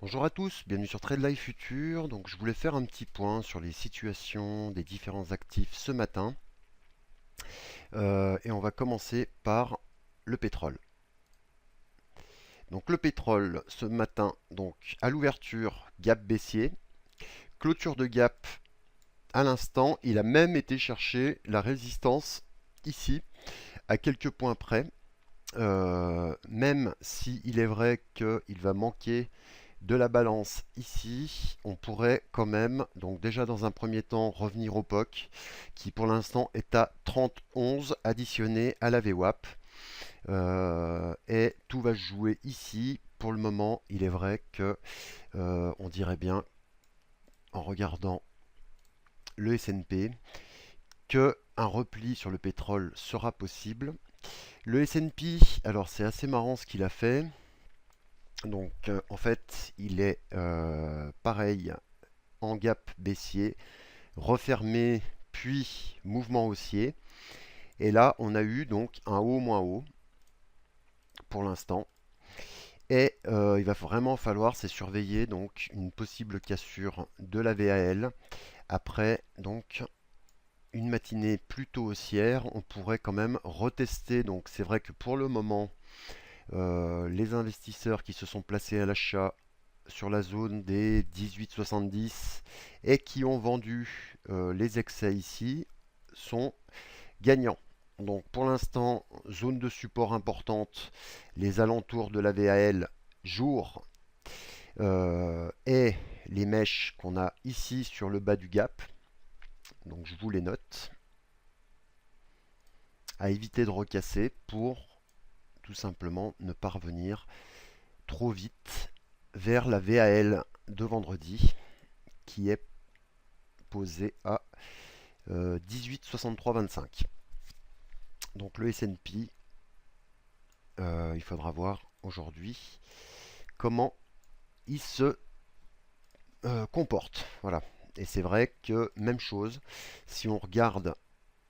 Bonjour à tous, bienvenue sur Trade Life Future. Donc je voulais faire un petit point sur les situations des différents actifs ce matin. Et on va commencer par le pétrole. Donc le pétrole ce matin, donc à l'ouverture, gap baissier, clôture de gap à l'instant. Il a même été chercher la résistance ici à quelques points près. Même si il est vrai qu'il va manquer de la balance ici, on pourrait quand même, donc déjà dans un premier temps, revenir au POC, qui pour l'instant est à 30,11 additionné à la VWAP. Et tout va se jouer ici. Pour le moment, il est vrai que on dirait bien, en regardant le S&P, que un repli sur le pétrole sera possible. Le S&P, alors c'est assez marrant ce qu'il a fait. Donc en fait, il est pareil en gap baissier, refermé, puis mouvement haussier. Et là, on a eu donc un haut moins haut pour l'instant. Et il va vraiment falloir c'est surveiller donc une possible cassure de la VAL. Après donc une matinée plutôt haussière, on pourrait quand même retester. Donc c'est vrai que pour le moment, les investisseurs qui se sont placés à l'achat sur la zone des 18,70 et qui ont vendu les excès ici sont gagnants. Donc pour l'instant, zone de support importante, les alentours de la VAL jour et les mèches qu'on a ici sur le bas du gap. Donc je vous les note. À éviter de recasser pour tout simplement ne pas revenir trop vite vers la VAL de vendredi qui est posée à 18,6325. Donc le S&P, il faudra voir aujourd'hui comment il se comporte. Voilà. Et c'est vrai que même chose, si on regarde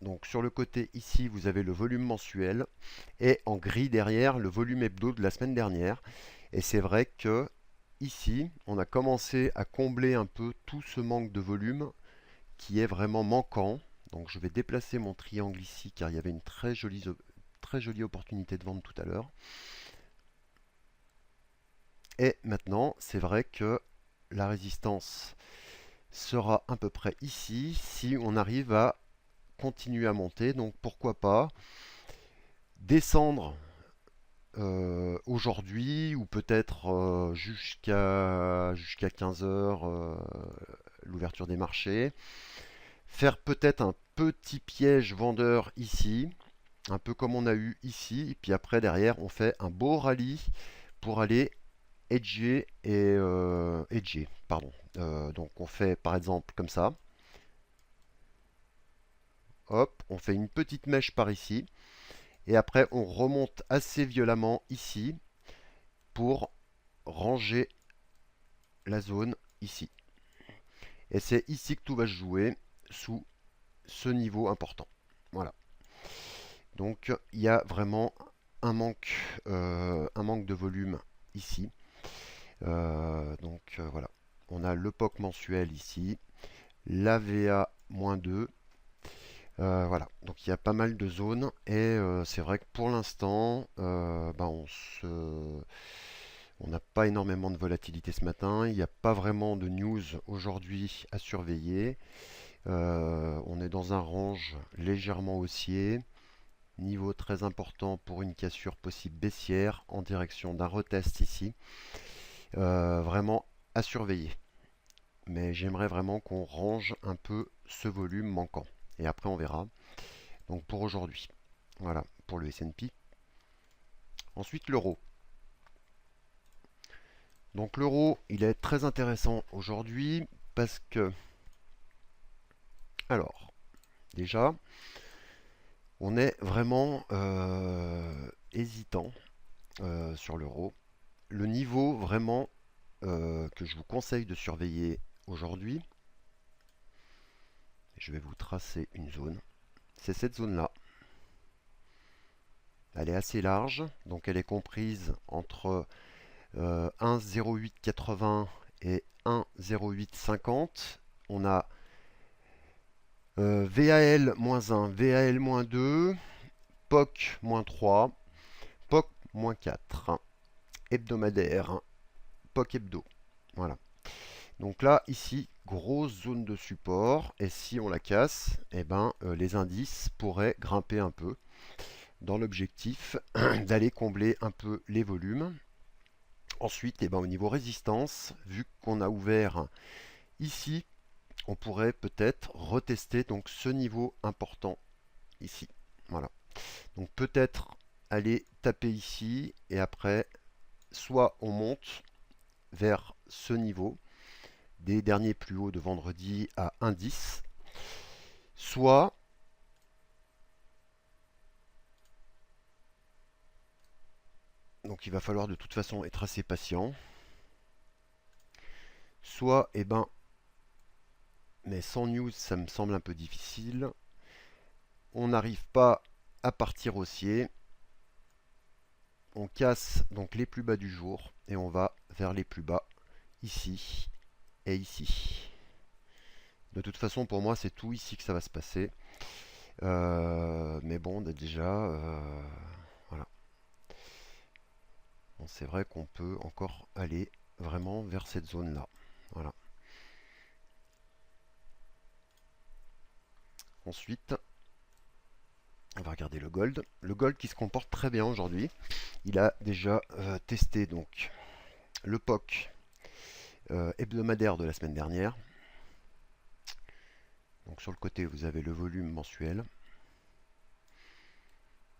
donc sur le côté ici, vous avez le volume mensuel et en gris derrière le volume hebdo de la semaine dernière. Et c'est vrai que ici, on a commencé à combler un peu tout ce manque de volume qui est vraiment manquant. Donc je vais déplacer mon triangle ici car il y avait une très jolie opportunité de vente tout à l'heure. Et maintenant, c'est vrai que la résistance sera à peu près ici si on arrive à continuer à monter. Donc pourquoi pas descendre aujourd'hui ou peut-être jusqu'à 15 heures l'ouverture des marchés. Faire peut-être un petit piège vendeur ici, un peu comme on a eu ici. Et puis après derrière on fait un beau rallye pour aller edger, pardon. Donc on fait par exemple comme ça. Hop, on fait une petite mèche par ici. Et après on remonte assez violemment ici pour ranger la zone ici. Et c'est ici que tout va se jouer sous ce niveau important. Voilà. Donc il y a vraiment un manque de volume ici. Voilà. On a le POC mensuel ici, l'AVA-2. Voilà, donc il y a pas mal de zones et c'est vrai que pour l'instant, on n'a pas énormément de volatilité ce matin. Il n'y a pas vraiment de news aujourd'hui à surveiller. On est dans un range légèrement haussier. Niveau très important pour une cassure possible baissière en direction d'un retest ici. Vraiment à surveiller. Mais j'aimerais vraiment qu'on range un peu ce volume manquant. Et après on verra. Donc pour aujourd'hui. Voilà, pour le S&P. Ensuite l'euro. Donc l'euro, il est très intéressant aujourd'hui parce que, alors, déjà, on est vraiment hésitant sur l'euro. Le niveau vraiment que je vous conseille de surveiller aujourd'hui, je vais vous tracer une zone, c'est cette zone-là. Elle est assez large, donc elle est comprise entre 1,0880 et 1,0850. On a VAL-1, VAL-2, POC-3, POC-4, hebdomadaire, POC hebdo. Voilà. Donc là, ici, grosse zone de support. Et si on la casse, eh ben, les indices pourraient grimper un peu dans l'objectif d'aller combler un peu les volumes. Ensuite, eh ben, au niveau résistance, vu qu'on a ouvert ici, on pourrait peut-être retester donc ce niveau important ici. Voilà. Donc peut-être aller taper ici et après, soit on monte vers ce niveau des derniers plus hauts de vendredi à 1,10, soit donc il va falloir de toute façon être assez patient, soit eh ben mais sans news ça me semble un peu difficile, on n'arrive pas à partir haussier, on casse donc les plus bas du jour et on va vers les plus bas ici et ici. De toute façon pour moi c'est tout ici que ça va se passer. Mais bon déjà voilà. Bon, c'est vrai qu'on peut encore aller vraiment vers cette zone là. Voilà. Ensuite, on va regarder le gold. Le gold qui se comporte très bien aujourd'hui. Il a déjà testé donc le POC hebdomadaire de la semaine dernière. Donc sur le côté, vous avez le volume mensuel.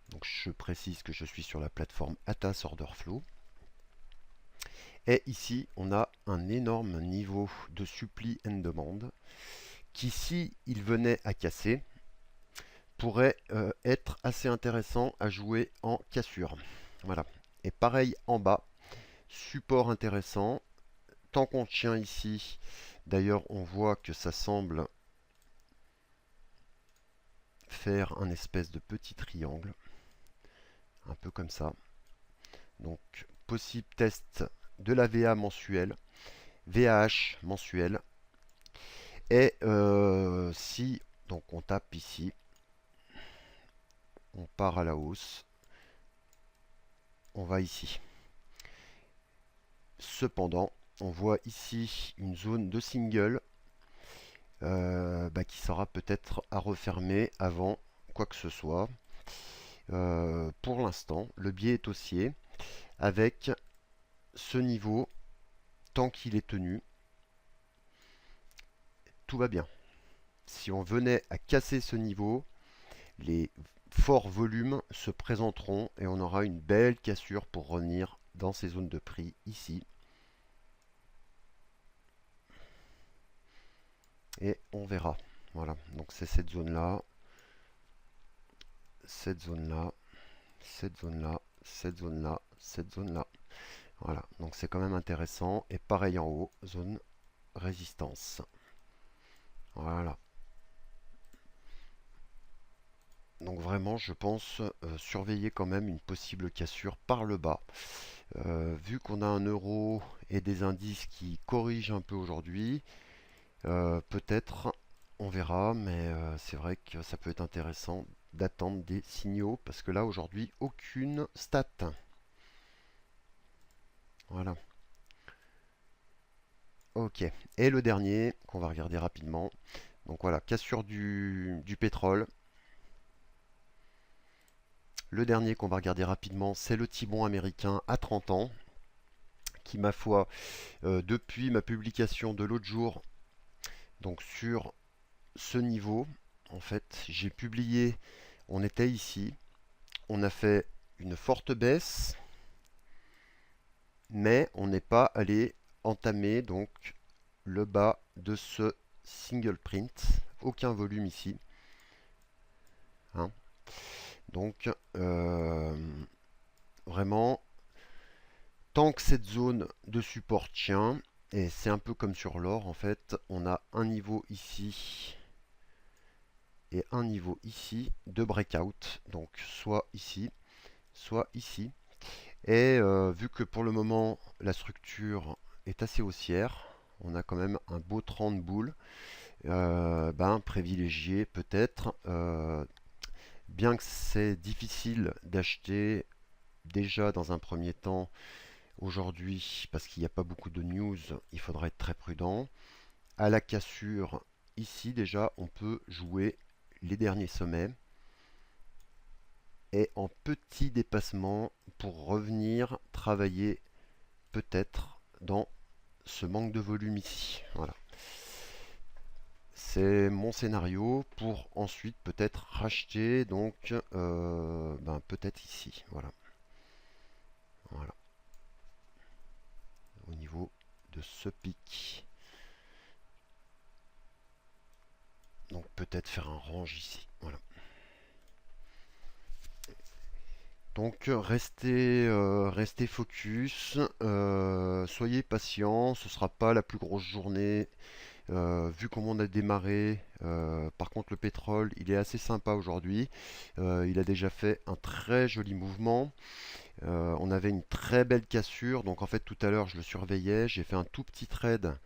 Donc je précise que je suis sur la plateforme Atas Order Flow. Et ici, on a un énorme niveau de supply and demand qui, si il venait à casser, pourrait être assez intéressant à jouer en cassure. Voilà. Et pareil en bas, support intéressant. Tant qu'on tient ici, d'ailleurs on voit que ça semble faire un espèce de petit triangle, un peu comme ça. Donc possible test de la VA mensuelle, VAH mensuel. Et si donc on tape ici, on part à la hausse, on va ici. Cependant, on voit ici une zone de single qui sera peut-être à refermer avant quoi que ce soit. Pour l'instant, le biais est haussier avec ce niveau, tant qu'il est tenu, tout va bien. Si on venait à casser ce niveau, les forts volumes se présenteront et on aura une belle cassure pour revenir dans ces zones de prix ici. Et on verra. Voilà, donc c'est cette zone-là, cette zone-là, cette zone-là, cette zone-là, cette zone-là. Voilà, donc c'est quand même intéressant. Et pareil en haut, zone résistance. Voilà. Donc vraiment, je pense surveiller quand même une possible cassure par le bas. Vu qu'on a un euro et des indices qui corrigent un peu aujourd'hui, peut-être, on verra, mais c'est vrai que ça peut être intéressant d'attendre des signaux, parce que là, aujourd'hui, aucune stat. Voilà. Ok. Et le dernier, qu'on va regarder rapidement. Donc voilà, cassure du pétrole. Le dernier qu'on va regarder rapidement, c'est le T-bond américain à 30 ans, qui, ma foi, depuis ma publication de l'autre jour, donc sur ce niveau, en fait, j'ai publié, on était ici, on a fait une forte baisse, mais on n'est pas allé entamer donc le bas de ce single print, aucun volume ici. Hein. Donc vraiment, tant que cette zone de support tient, et c'est un peu comme sur l'or en fait, on a un niveau ici et un niveau ici de breakout, donc soit ici, soit ici. Et vu que pour le moment la structure est assez haussière, on a quand même un beau 30 boules, ben, privilégier peut-être, bien que c'est difficile d'acheter déjà dans un premier temps aujourd'hui parce qu'il n'y a pas beaucoup de news, il faudra être très prudent. À la cassure, ici déjà, on peut jouer les derniers sommets et en petit dépassement pour revenir travailler peut-être dans ce manque de volume ici. Voilà. C'est mon scénario pour ensuite peut-être racheter, donc ben, peut-être ici. Voilà. Voilà. Au niveau de ce pic. Donc peut-être faire un range ici. Voilà. Donc restez focus, soyez patient, ce ne sera pas la plus grosse journée vu comment on a démarré. Par contre le pétrole il est assez sympa aujourd'hui, il a déjà fait un très joli mouvement. On avait une très belle cassure, donc en fait tout à l'heure je le surveillais, j'ai fait un tout petit trade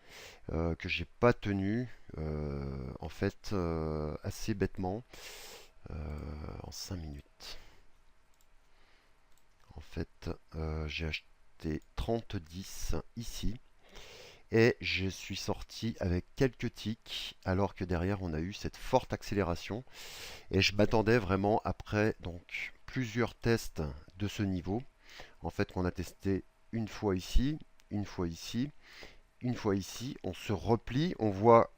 que j'ai pas tenu en fait assez bêtement euh, en 5 minutes. En fait, j'ai acheté 30-10 ici et je suis sorti avec quelques ticks alors que derrière on a eu cette forte accélération et je m'attendais vraiment après donc plusieurs tests de ce niveau. En fait, qu'on a testé une fois ici, une fois ici, une fois ici, on se replie, on voit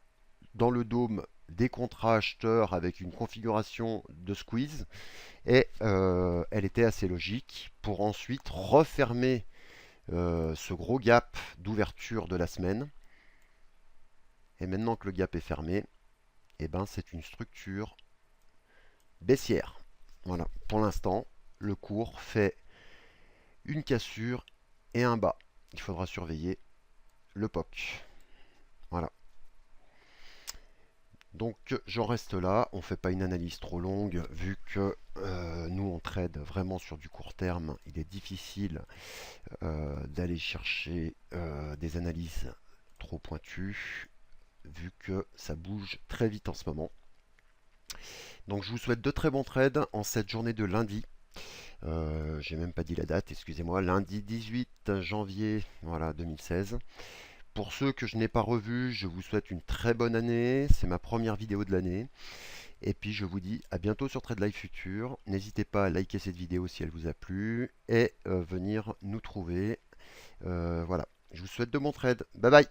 dans le dôme des contrats acheteurs avec une configuration de squeeze et elle était assez logique pour ensuite refermer ce gros gap d'ouverture de la semaine. Et maintenant que le gap est fermé, eh ben, c'est une structure baissière. Voilà, pour l'instant, le cours fait une cassure et un bas. Il faudra surveiller le POC. Voilà. Donc j'en reste là, on ne fait pas une analyse trop longue vu que nous on trade vraiment sur du court terme. Il est difficile d'aller chercher des analyses trop pointues vu que ça bouge très vite en ce moment. Donc je vous souhaite de très bons trades en cette journée de lundi. J'ai même pas dit la date, excusez-moi, lundi 18 janvier voilà, 2016. Pour ceux que je n'ai pas revus, je vous souhaite une très bonne année. C'est ma première vidéo de l'année. Et puis je vous dis à bientôt sur Trade Life Future. N'hésitez pas à liker cette vidéo si elle vous a plu et venir nous trouver. Voilà. Je vous souhaite de bons trades. Bye bye.